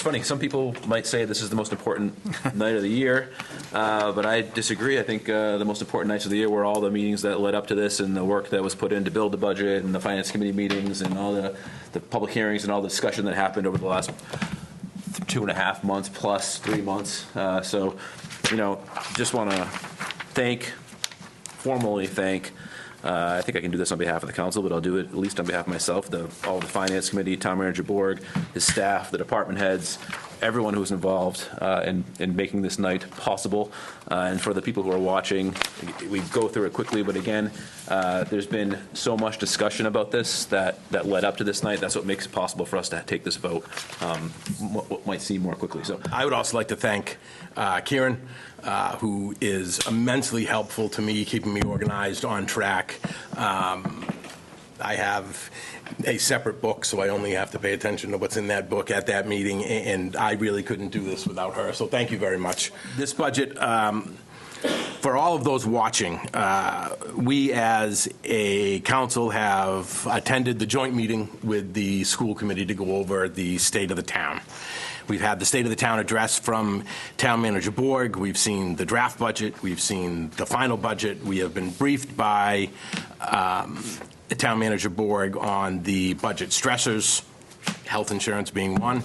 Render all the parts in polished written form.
funny. Some people might say this is the most important night of the year, but I disagree. I think the most important nights of the year were all the meetings that led up to this and the work that was put in to build the budget and the finance committee meetings and all the public hearings and all the discussion that happened over the last 2.5 months plus 3 months. So, just want to formally thank. I think I can do this on behalf of the council, but I'll do it at least on behalf of myself, all the finance committee, Town Manager Borg, his staff, the department heads, everyone who's involved in making this night possible. And for the people who are watching, we go through it quickly, but again, there's been so much discussion about this that led up to this night. That's what makes it possible for us to take this vote, what might seem more quickly. So I would also like to thank Kieran, who is immensely helpful to me, keeping me organized, on track. I have a separate book, so I only have to pay attention to what's in that book at that meeting, and I really couldn't do this without her, so thank you very much. This budget, for all of those watching, we as a council have attended the joint meeting with the school committee to go over the state of the town. We've had the State of the Town address from Town Manager Borg. We've seen the draft budget. We've seen the final budget. We have been briefed by Town Manager Borg on the budget stressors, health insurance being one,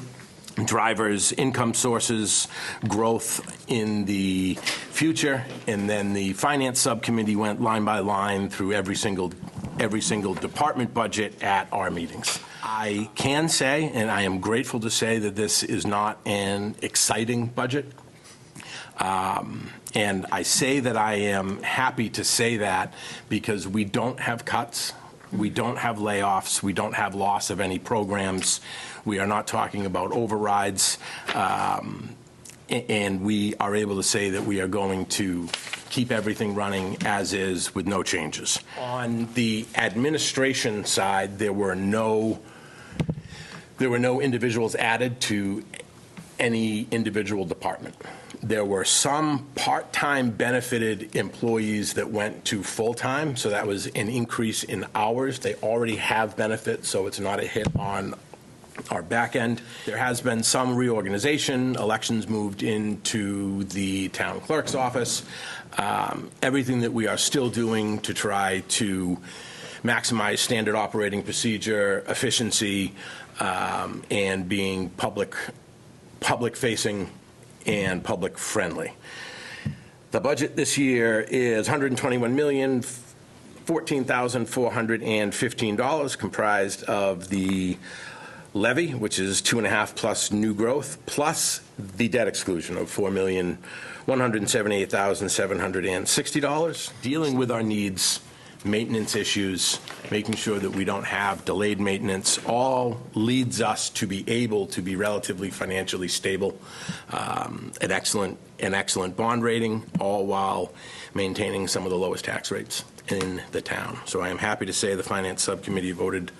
drivers, income sources, growth in the future, and then the Finance Subcommittee went line by line through every single department budget at our meetings. I can say, and I am grateful to say, that this is not an exciting budget. And I say that I am happy to say that because we don't have cuts, we don't have layoffs, we don't have loss of any programs, we are not talking about overrides, and we are able to say that we are going to keep everything running as is with no changes. On the administration side, there were no individuals added to any individual department. There were some part-time benefited employees that went to full-time, so that was an increase in hours. They already have benefits, so it's not a hit on our back end. There has been some reorganization. Elections moved into the town clerk's office. Everything that we are still doing to try to maximize standard operating procedure, efficiency, and being public-facing and public-friendly. The budget this year is $121,014,415, comprised of the levy, which is 2.5 plus new growth, plus the debt exclusion of $4,178,760. Dealing with our needs, maintenance issues, making sure that we don't have delayed maintenance, all leads us to be able to be relatively financially stable, an excellent bond rating, all while maintaining some of the lowest tax rates in the town. So I am happy to say the Finance Subcommittee voted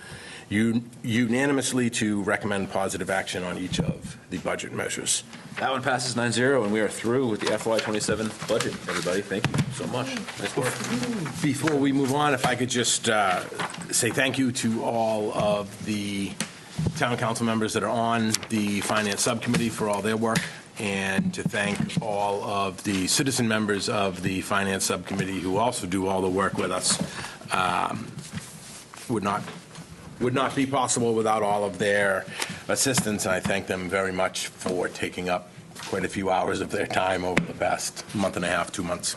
unanimously to recommend positive action on each of the budget measures. that one passes 9-0, and we are through with the FY27 budget. Everybody, thank you so much. Nice work. Before we move on, if I could just say thank you to all of the town council members that are on the Finance Subcommittee for all their work, and to thank all of the citizen members of the Finance Subcommittee who also do all the work with us. Would not be possible without all of their assistance, and I thank them very much for taking up quite a few hours of their time over the past month and a half, 2 months.